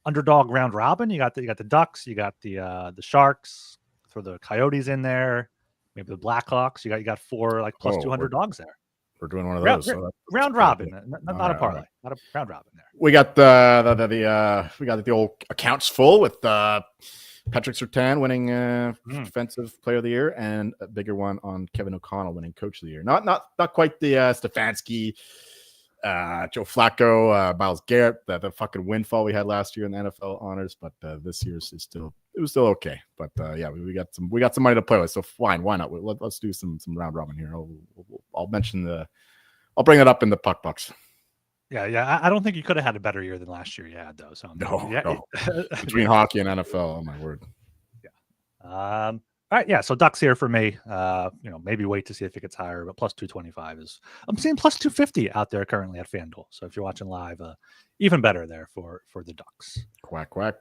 underdog round robin. You got the Ducks, you got the Sharks, throw the Coyotes in there, maybe the Blackhawks. You got 4 like plus 200 dogs there. We're doing one of those. Round robin, not a parlay, not a round robin there. We got the old accounts full with Patrick Surtain winning Defensive Player of the Year, and a bigger one on Kevin O'Connell winning Coach of the Year. Not quite the Stefanski, Joe Flacco, Myles Garrett, the fucking windfall we had last year in the NFL honors, but this year's was still okay. But we got some money to play with, so fine, why not? Let's do some round robin here. I'll bring it up in the puck bucks. Yeah. I don't think you could have had a better year than last year you had, though. So no. Between hockey and NFL, oh my word. Yeah. All right. Yeah. So Ducks here for me. Maybe wait to see if it gets higher, but plus 225 is. I'm seeing plus 250 out there currently at FanDuel. So if you're watching live, even better there for the Ducks. Quack quack.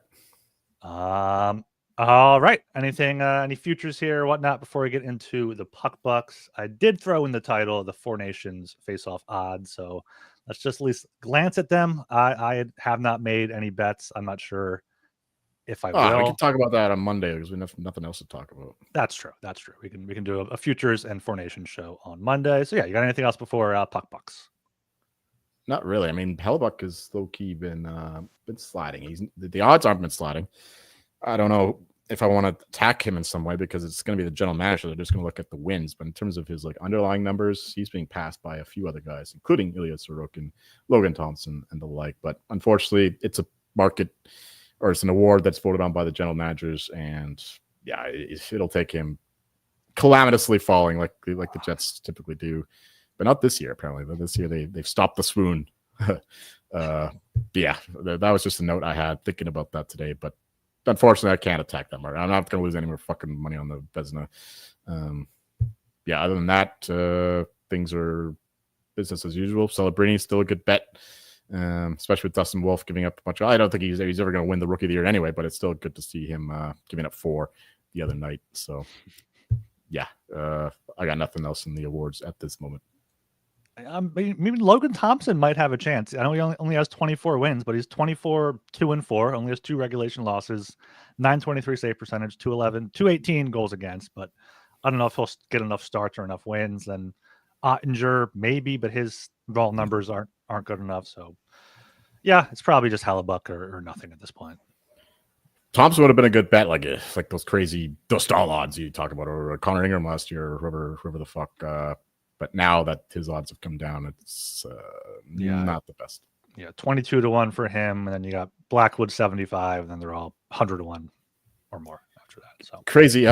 All right. Any futures here or whatnot before we get into the puck bucks? I did throw in the title of the Four Nations face-off odds, so let's just at least glance at them. I have not made any bets. I'm not sure if I will. We can talk about that on Monday because we have nothing else to talk about. That's true. We can do a futures and Four Nations show on Monday. So yeah, you got anything else before puck bucks? Not really. I mean, Hellebuck has low key been sliding. The odds aren't been sliding. I don't know if I want to attack him in some way because it's going to be the general manager. They're just going to look at the wins. But in terms of his underlying numbers, he's being passed by a few other guys, including Ilya Sorokin, Logan Thompson, and the like. But unfortunately, it's a market or it's an award that's voted on by the general managers. And yeah, it'll take him calamitously falling like the Jets typically do. But not this year, apparently. This year, they've stopped the swoon. That was just a note I had thinking about that today. But unfortunately, I can't attack that market. I'm not going to lose any more fucking money on the Vezina. Other than that, things are business as usual. Celebrini is still a good bet, especially with Dustin Wolf giving up a bunch. I don't think he's ever going to win the Rookie of the Year anyway, but it's still good to see him giving up 4 the other night. So, I got nothing else in the awards at this moment. Maybe Logan Thompson might have a chance. I know he only has 24 wins, but he's 24, 2-4, only has 2 regulation losses, 923 save percentage, 218 goals against. But I don't know if he'll get enough starts or enough wins. Then Ottinger, maybe, but his raw numbers aren't good enough. So yeah, it's probably just Hellebuck or nothing at this point. Thompson would have been a good bet, like those crazy Dostal odds you talk about, or Connor Ingram last year, or whoever the fuck. But now that his odds have come down, it's not the best. Yeah, 22-1 for him, and then you got Blackwood 75, and then they're all 100-1 or more after that. So crazy.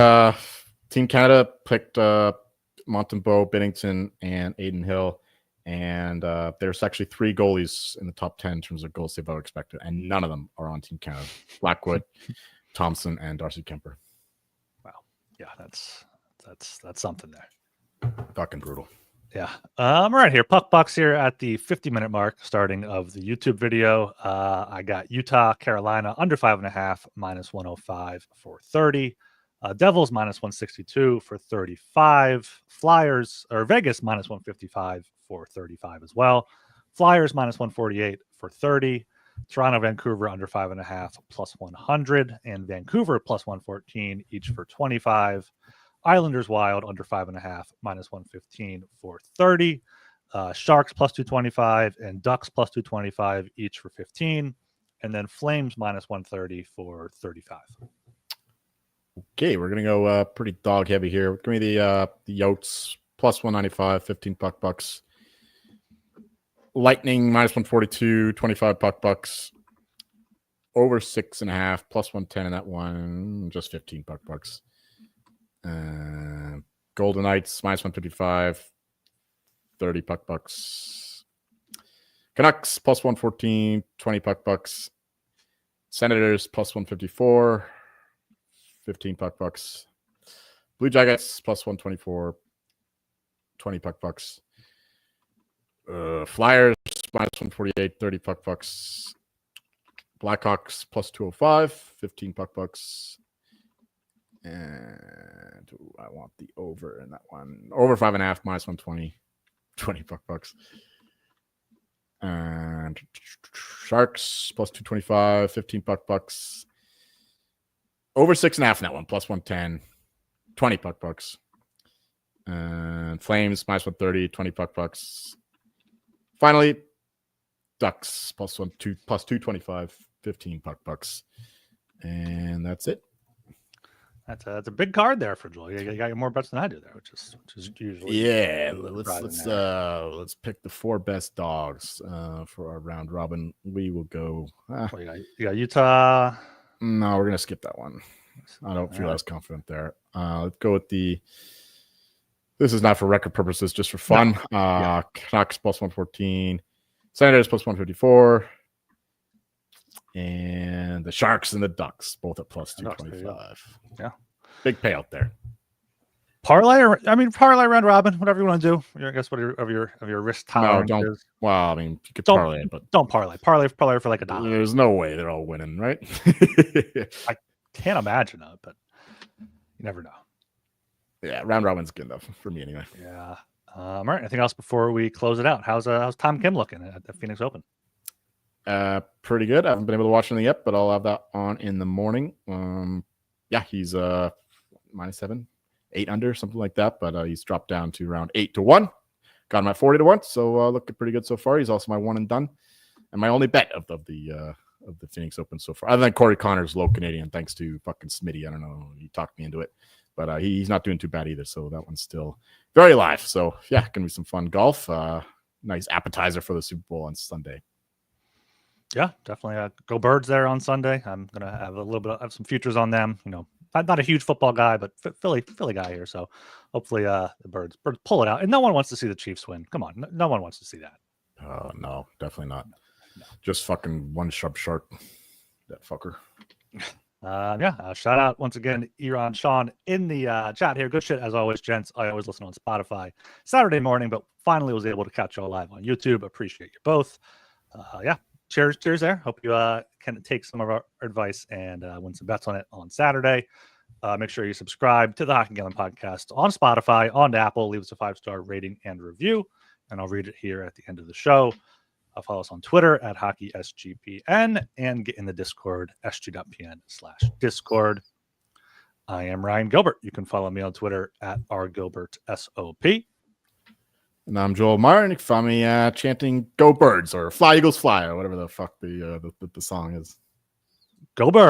Team Canada picked Montembeault, Binnington, and Aiden Hill, and there's actually 3 goalies in the top 10 in terms of goals they've ever expected, and none of them are on Team Canada. Blackwood, Thompson, and Darcy Kemper. Wow. Yeah, that's something there. Fucking brutal. Yeah. Right here. Puck Bucks here at the 50-minute mark starting of the YouTube video. I got Utah, Carolina under 5.5, minus 105 for 30. Devils minus 162 for 35. Flyers or Vegas minus 155 for 35 as well. Flyers minus 148 for 30. Toronto, Vancouver under 5.5 plus 100, and Vancouver plus 114 each for 25. Islanders Wild under 5.5 minus 115 for 30. Sharks plus 225 and Ducks plus 225 each for 15. And then Flames minus 130 for 35. Okay, we're gonna go pretty dog heavy here. Give me the Yotes plus 195, 15 puck bucks. Lightning minus 142, 25 puck bucks. Over 6.5 plus 110 in that one, just 15 puck bucks. Golden Knights minus 155, 30 puck bucks. Canucks plus 114, 20 puck bucks. Senators plus 154, 15 puck bucks. Blue Jackets plus 124, 20 puck bucks. Flyers minus 148, 30 puck bucks. Blackhawks plus 205, 15 puck bucks. And I want the over in that one. Over 5.5, minus 120, 20 puck bucks. And Sharks plus 225, 15 puck bucks. Over 6.5 in that one, plus 110, 20 puck bucks. And Flames minus 130, 20 puck bucks. Finally, Ducks plus 225, 15 puck bucks. And that's it. That's a big card there for Joel. You got more bets than I do there, which is usually let's pick the 4 best dogs for our round robin. We will go. You got Utah. No, we're gonna skip that one. I don't feel as confident there. Let's go with the. This is not for record purposes, just for fun. No. Canucks plus 114, Senators plus 154. And the Sharks and the Ducks, both at plus 225. Yeah. Big payout there. Parlay round robin, whatever you want to do. I guess whatever your risk tolerance is. Well, I mean, you could parlay it, but don't parlay. Parlay for like $1. There's no way they're all winning, right? I can't imagine it, but you never know. Yeah, round robin's good enough for me anyway. Yeah. All right. Anything else before we close it out? How's Tom Kim looking at the Phoenix Open? Pretty good. I haven't been able to watch anything yet, but I'll have that on in the morning. Yeah, he's -7, 8 under, something like that, but he's dropped down to around 8-1. Got him at 40-1, so looking pretty good so far. He's also my one and done, and my only bet of the Phoenix Open so far. Other than Corey Connors, low Canadian, thanks to fucking Smitty. I don't know, he talked me into it, but he's not doing too bad either. So that one's still very live. So yeah, gonna be some fun golf. Nice appetizer for the Super Bowl on Sunday. Yeah, definitely. Go Birds there on Sunday. I'm gonna have a little bit of some futures on them. You know, I'm not a huge football guy, but Philly guy here. So hopefully the Birds pull it out. And no one wants to see the Chiefs win. Come on, no one wants to see that. No, definitely not. No. Just fucking one sharp, that fucker. Shout out once again, Eron Sean in the chat here. Good shit as always, gents. I always listen on Spotify Saturday morning, but finally was able to catch y'all live on YouTube. Appreciate you both. Cheers there. Hope you can take some of our advice and win some bets on it on Saturday. Make sure you subscribe to the Hockey Gallon podcast on Spotify, on Apple. Leave us a 5-star rating and review, and I'll read it here at the end of the show. Follow us on Twitter at HockeySGPN and get in the Discord, sg.pn/Discord. I am Ryan Gilbert. You can follow me on Twitter at rgilbertsop. And I'm Joel Meyer, and you can find me chanting "Go Birds" or "Fly Eagles Fly" or whatever the fuck the song is. Go Birds.